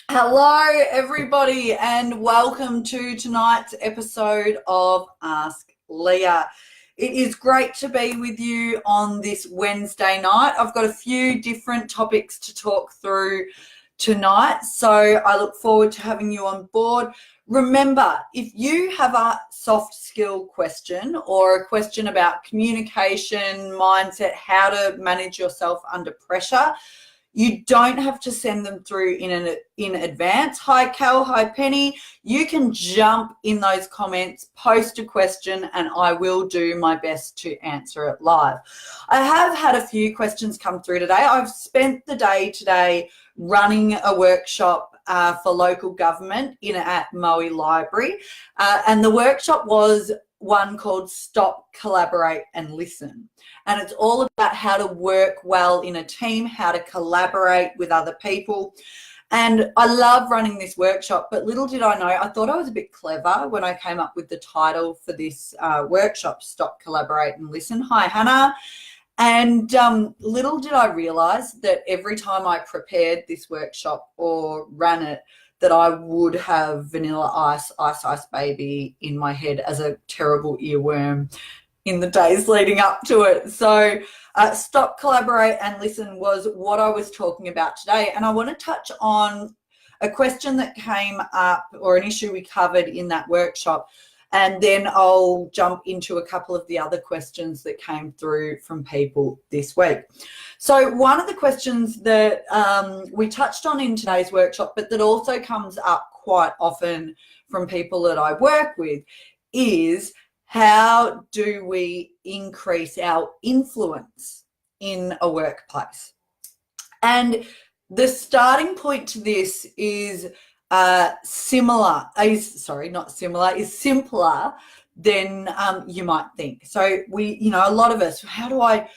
Hello, everybody, and welcome to tonight's episode of Ask Leah. It is great to be with you on this Wednesday night. I've got a few different topics to talk through tonight, so I look forward to having you on board. Remember, if you have a soft skill question or a question about communication, mindset, how to manage yourself under pressure, you don't have to send them through in advance. Hi, Cal. Hi, Penny. You can jump in those comments, post a question, and I will do my best to answer it live. I have had a few questions come through today. I've spent the day today running a workshop for local government at Moe Library, and the workshop was one called Stop, Collaborate and Listen. And it's all about how to work well in a team, how to collaborate with other people. And I love running this workshop, but little did I know, I thought I was a bit clever when I came up with the title for this workshop, Stop, Collaborate and Listen. Hi, Hannah. And little did I realise that every time I prepared this workshop or ran it, that I would have Vanilla Ice, Ice Ice Baby in my head as a terrible earworm in the days leading up to it. So Stop, Collaborate and Listen was what I was talking about today. And I want to touch on a question that came up, or an issue we covered in that workshop. And then I'll jump into a couple of the other questions that came through from people this week. So one of the questions that we touched on in today's workshop, but that also comes up quite often from people that I work with, is how do we increase our influence in a workplace? And the starting point to this is simpler than you might think. So a lot of us, how do I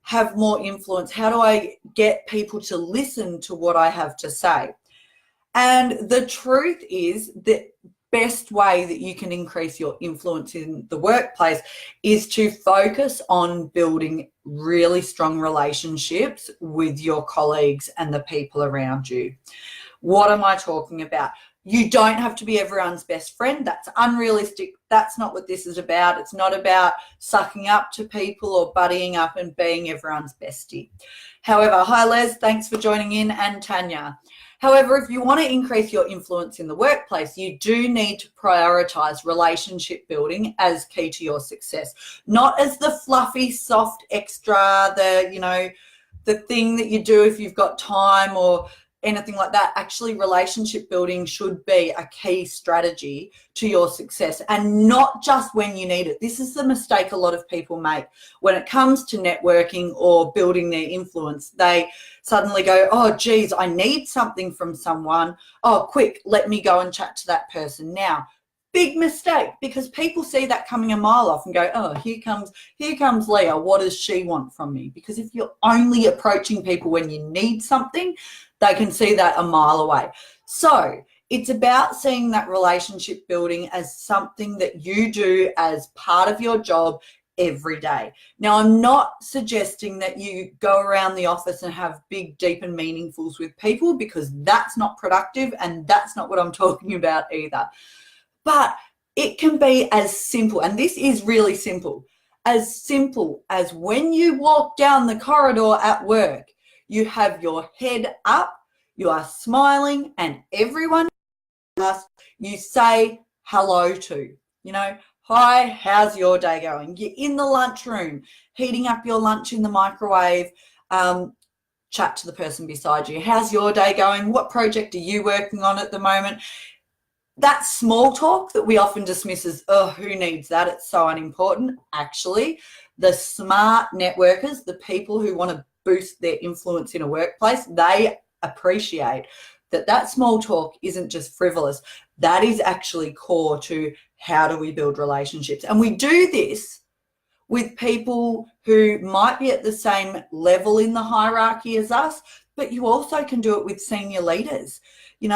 have more influence? How do I get people to listen to what I have to say? And the truth is that best way that you can increase your influence in the workplace is to focus on building really strong relationships with your colleagues and the people around you. What am I talking about? You don't have to be everyone's best friend. That's unrealistic. That's not what this is about. It's not about sucking up to people or buddying up and being everyone's bestie. However, hi Les, thanks for joining in, and Tanya. However, if you want to increase your influence in the workplace, you do need to prioritize relationship building as key to your success, not as the fluffy, soft extra, the thing that you do if you've got time or anything like that. Actually, relationship building should be a key strategy to your success, and not just when you need it. This is the mistake a lot of people make when it comes to networking or building their influence. They suddenly go, oh geez, I need something from someone. Oh, quick, let me go and chat to that person now. Big mistake, because people see that coming a mile off and go, oh, here comes Leah. What does she want from me? Because if you're only approaching people when you need something, they can see that a mile away. So it's about seeing that relationship building as something that you do as part of your job every day. Now, I'm not suggesting that you go around the office and have big, deep and meaningfuls with people, because that's not productive and that's not what I'm talking about either. But it can be as simple, and this is really simple as when you walk down the corridor at work, you have your head up, you are smiling, and everyone you say hello to. Hi, how's your day going? You're in the lunchroom, heating up your lunch in the microwave. Chat to the person beside you. How's your day going? What project are you working on at the moment? That small talk that we often dismiss as, oh, who needs that? It's so unimportant. Actually, the smart networkers, the people who want to boost their influence in a workplace, they appreciate that small talk isn't just frivolous. That is actually core to how do we build relationships. And we do this with people who might be at the same level in the hierarchy as us, but you also can do it with senior leaders. You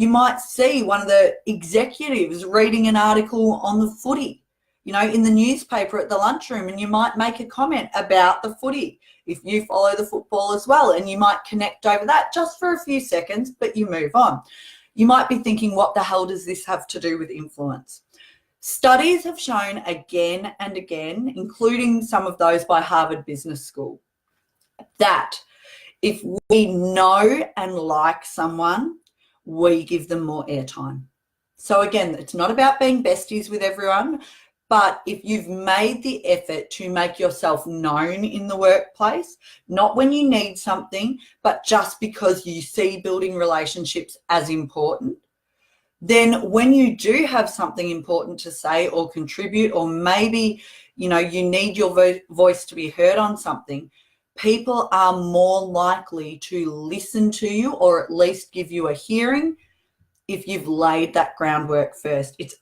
might see one of the executives reading an article on the footy, in the newspaper at the lunchroom, and you might make a comment about the footy. if you follow the football as well, and you might connect over that just for a few seconds, but you move on. You might be thinking, what the hell does this have to do with influence? Studies have shown again and again, including some of those by Harvard Business School, that if we know and like someone, we give them more airtime. So again, it's not about being besties with everyone, but if you've made the effort to make yourself known in the workplace, not when you need something, but just because you see building relationships as important, then when you do have something important to say or contribute, or maybe, you need your voice to be heard on something, people are more likely to listen to you, or at least give you a hearing, if you've laid that groundwork first. It's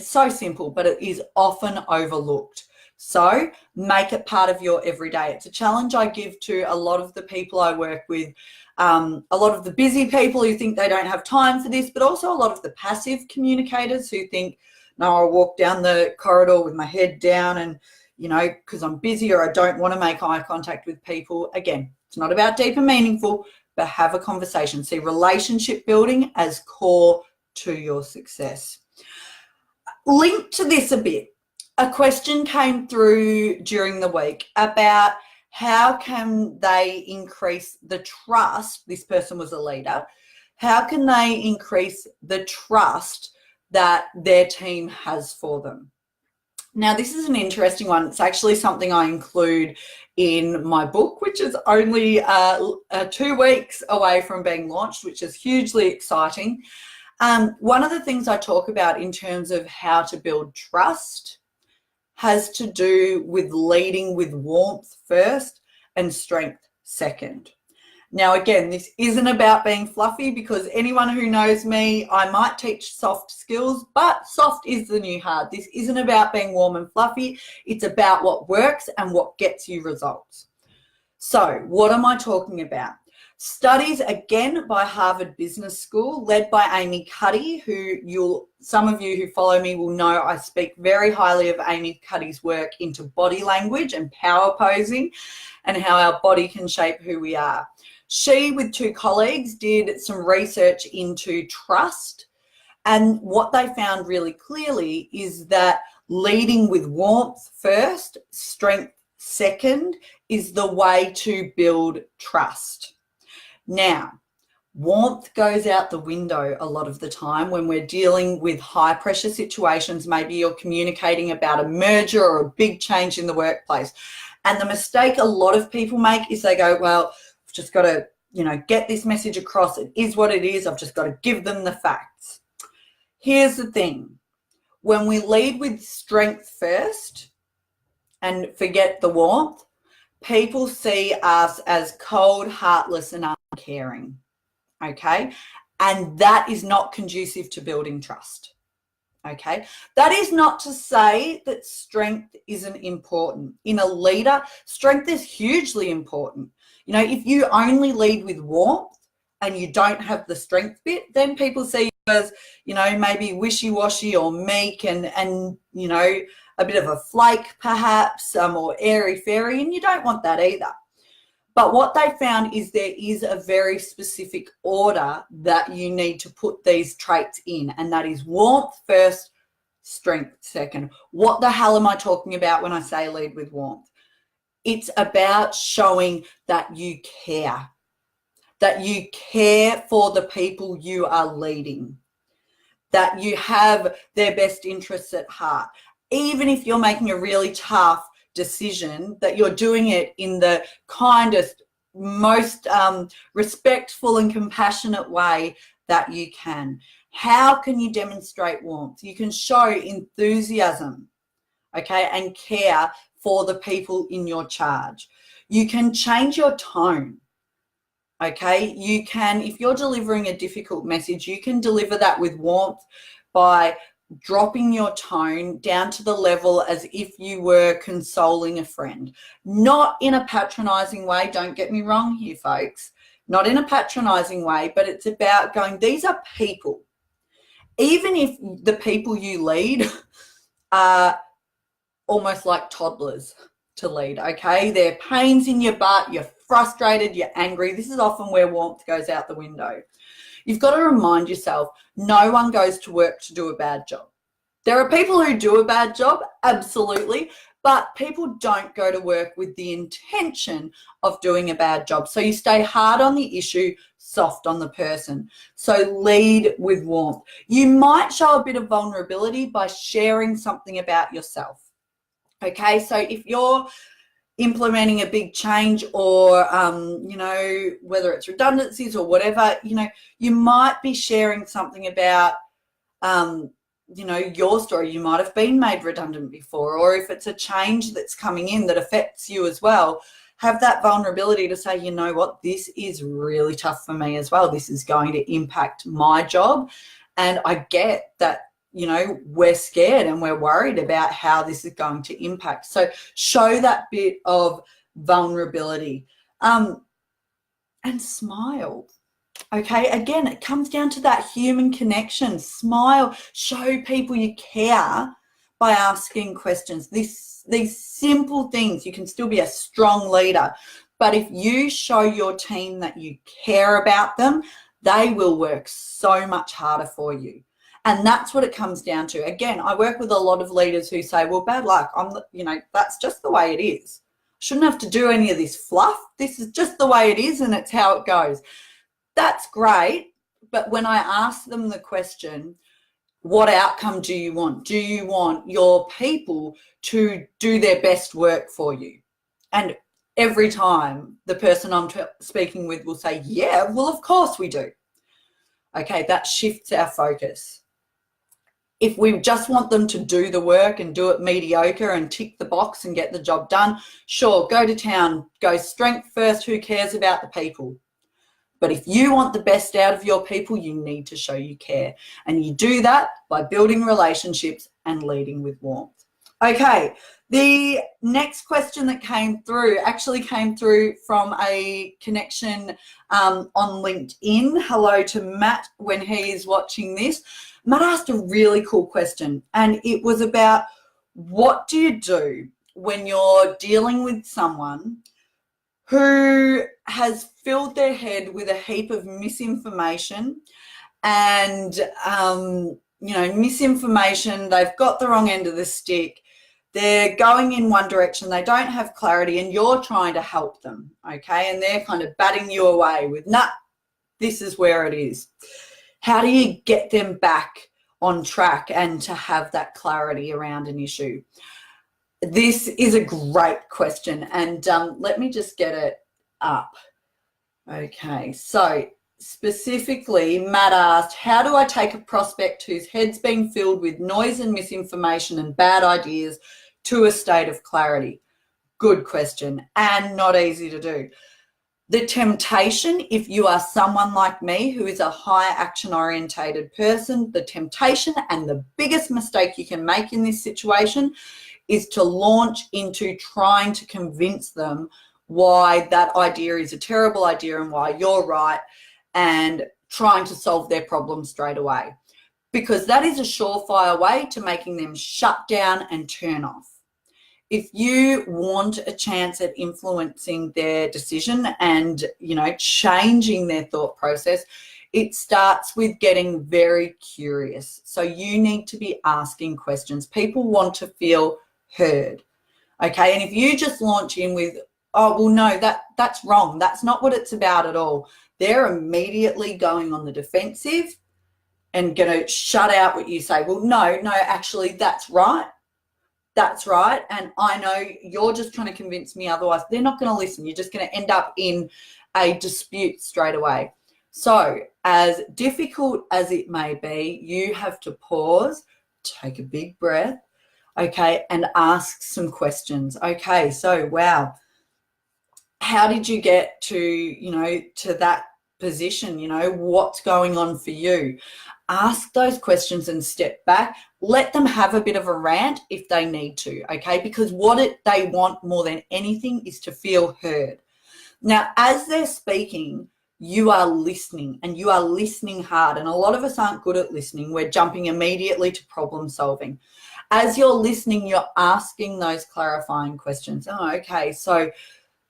so simple, but it is often overlooked. So make it part of your everyday. It's a challenge I give to a lot of the people I work with, a lot of the busy people who think they don't have time for this, but also a lot of the passive communicators who think, no, I'll walk down the corridor with my head down and, because I'm busy or I don't want to make eye contact with people. Again, it's not about deep and meaningful, but have a conversation. See relationship building as core to your success. Linked to this a bit, a question came through during the week about how can they increase the trust. This person was a leader. How can they increase the trust that their team has for them? Now, this is an interesting one. It's actually something I include in my book, which is only 2 weeks away from being launched, which is hugely exciting. One of the things I talk about in terms of how to build trust has to do with leading with warmth first and strength second. Now, again, this isn't about being fluffy, because anyone who knows me, I might teach soft skills, but soft is the new hard. This isn't about being warm and fluffy. It's about what works and what gets you results. So what am I talking about? Studies, again, by Harvard Business School, led by Amy Cuddy, who some of you who follow me will know I speak very highly of Amy Cuddy's work into body language and power posing and how our body can shape who we are. She, with 2 colleagues, did some research into trust, and what they found really clearly is that leading with warmth first, strength second, is the way to build trust. Now, warmth goes out the window a lot of the time when we're dealing with high pressure situations. Maybe you're communicating about a merger or a big change in the workplace. And the mistake a lot of people make is they go, well, I've just got to, get this message across. It is what it is. I've just got to give them the facts. Here's the thing. When we lead with strength first and forget the warmth, people see us as cold, heartless, and uncaring, okay? And that is not conducive to building trust, okay? That is not to say that strength isn't important. In a leader, strength is hugely important. If you only lead with warmth and you don't have the strength bit, then people see you as, maybe wishy-washy or meek and a bit of a flake perhaps, or airy-fairy, and you don't want that either. But what they found is there is a very specific order that you need to put these traits in, and that is warmth first, strength second. What the hell am I talking about when I say lead with warmth? It's about showing that you care for the people you are leading, that you have their best interests at heart. Even if you're making a really tough decision, that you're doing it in the kindest, most respectful and compassionate way that you can. How can you demonstrate warmth? You can show enthusiasm, okay, and care for the people in your charge. You can change your tone, okay? You can, if you're delivering a difficult message, you can deliver that with warmth by dropping your tone down to the level as if you were consoling a friend. Not in a patronizing way, don't get me wrong here, folks. Not in a patronizing way, but it's about going, these are people. Even if the people you lead are almost like toddlers, to lead, okay? There are pains in your butt, you're frustrated, you're angry. This is often where warmth goes out the window. You've got to remind yourself, no one goes to work to do a bad job. There are people who do a bad job, absolutely, but people don't go to work with the intention of doing a bad job. So you stay hard on the issue, soft on the person. So lead with warmth. You might show a bit of vulnerability by sharing something about yourself. Okay, so if you're implementing a big change or, whether it's redundancies or whatever, you might be sharing something about, your story. You might have been made redundant before, or if it's a change that's coming in that affects you as well, have that vulnerability to say, you know what, this is really tough for me as well. This is going to impact my job. And I get that, we're scared and we're worried about how this is going to impact. So show that bit of vulnerability, and smile. Okay, again, it comes down to that human connection. Smile, show people you care by asking questions. These simple things, you can still be a strong leader, but if you show your team that you care about them, they will work so much harder for you. And that's what it comes down to. Again, I work with a lot of leaders who say, well, bad luck. That's just the way it is. Shouldn't have to do any of this fluff. This is just the way it is and it's how it goes. That's great. But when I ask them the question, what outcome do you want? Do you want your people to do their best work for you? And every time the person I'm speaking with will say, yeah, well, of course we do. Okay, that shifts our focus. If we just want them to do the work and do it mediocre and tick the box and get the job done, sure, go to town, go strength first, who cares about the people? But if you want the best out of your people, you need to show you care. And you do that by building relationships and leading with warmth. Okay, the next question that came through actually came through from a connection on LinkedIn. Hello to Matt when he is watching this. Matt asked a really cool question, and it was about, what do you do when you're dealing with someone who has filled their head with a heap of misinformation and, misinformation, they've got the wrong end of the stick, they're going in one direction, they don't have clarity, and you're trying to help them, okay? And they're kind of batting you away with, nah, this is where it is. How do you get them back on track and to have that clarity around an issue? This is a great question, and let me just get it up. Okay, so specifically, Matt asked, how do I take a prospect whose head's been filled with noise and misinformation and bad ideas to a state of clarity? Good question, and not easy to do. The temptation, if you are someone like me who is a high action orientated person, the temptation and the biggest mistake you can make in this situation is to launch into trying to convince them why that idea is a terrible idea and why you're right, and trying to solve their problem straight away, because that is a surefire way to making them shut down and turn off. If you want a chance at influencing their decision and, changing their thought process, it starts with getting very curious. So you need to be asking questions. People want to feel heard, okay? And if you just launch in with, oh, well, no, that's wrong, that's not what it's about at all, they're immediately going on the defensive and going to shut out what you say. Well, no, actually, that's right. That's right. And I know you're just trying to convince me otherwise. They're not going to listen. You're just going to end up in a dispute straight away. So as difficult as it may be, you have to pause, take a big breath, okay, and ask some questions. Okay, so wow, how did you get to, to that position? What's going on for you? Ask those questions and step back. Let them have a bit of a rant if they need to, okay? Because what they want more than anything is to feel heard. Now, as they're speaking, you are listening, and you are listening hard. And a lot of us aren't good at listening. We're jumping immediately to problem solving. As you're listening, you're asking those clarifying questions. Oh, okay, so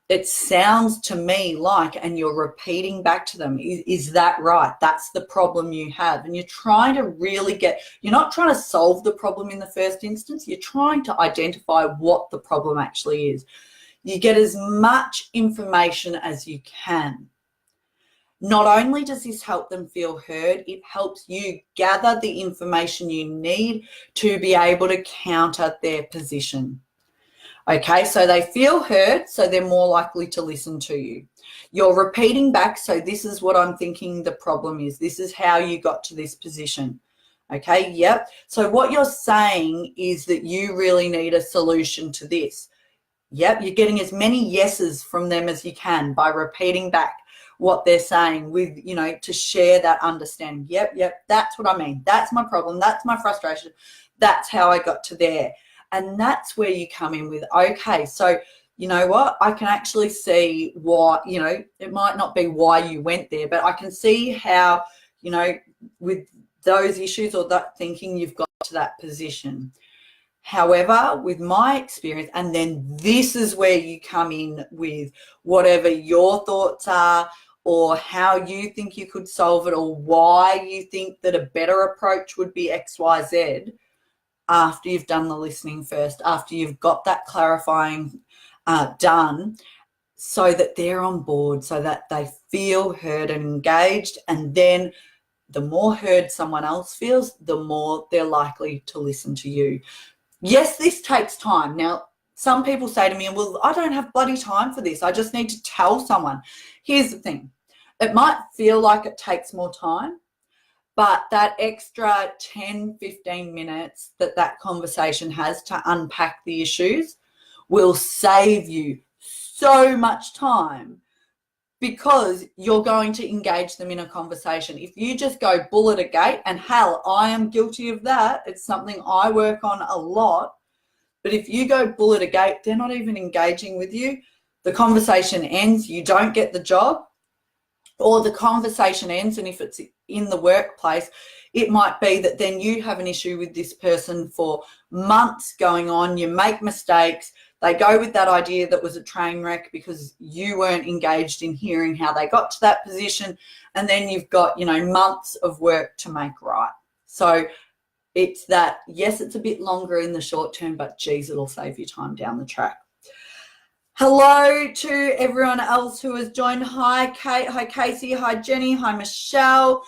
it sounds to me like, and you're repeating back to them, is that right? That's the problem you have. And you're trying to really you're not trying to solve the problem in the first instance. You're trying to identify what the problem actually is. You get as much information as you can. Not only does this help them feel heard, it helps you gather the information you need to be able to counter their position. Okay, so they feel heard, so they're more likely to listen to you. You're repeating back, so this is what I'm thinking the problem is. This is how you got to this position. Okay, yep. So what you're saying is that you really need a solution to this. Yep, you're getting as many yeses from them as you can by repeating back what they're saying with, to share that understanding. Yep, that's what I mean. That's my problem. That's my frustration. That's how I got to there. And that's where you come in with, okay, so you know what? I can actually see why, it might not be why you went there, but I can see how, with those issues or that thinking, you've got to that position. However, with my experience, and then this is where you come in with whatever your thoughts are or how you think you could solve it or why you think that a better approach would be X, Y, Z. After you've done the listening first, after you've got that clarifying done, so that they're on board, so that they feel heard and engaged. And then the more heard someone else feels, the more they're likely to listen to you. Yes, this takes time. Now, some people say to me, well, I don't have bloody time for this. I just need to tell someone. Here's the thing. It might feel like it takes more time, but that extra 10, 15 minutes that conversation has to unpack the issues will save you so much time because you're going to engage them in a conversation. If you just go bull at a gate, and hell, I am guilty of that. It's something I work on a lot. But if you go bull at a gate, they're not even engaging with you. The conversation ends, you don't get the job, or the conversation ends, and if it's in the workplace, it might be that then you have an issue with this person for months going on, you make mistakes, they go with that idea that was a train wreck because you weren't engaged in hearing how they got to that position, and then you've got, months of work to make right. So it's that, yes, it's a bit longer in the short term, but geez, it'll save you time down the track. Hello to everyone else who has joined. Hi, Kate. Hi, Casey. Hi, Jenny. Hi, Michelle.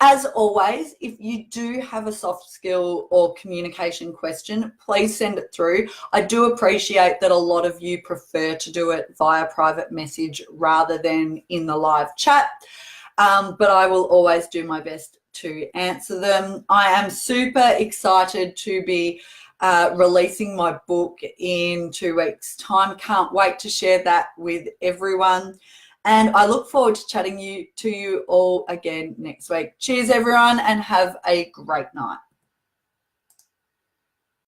As always, if you do have a soft skill or communication question, please send it through. I do appreciate that a lot of you prefer to do it via private message rather than in the live chat, but I will always do my best to answer them. I am super excited to be releasing my book in 2 weeks' time. Can't wait to share that with everyone. And I look forward to chatting to you all again next week. Cheers, everyone, and have a great night.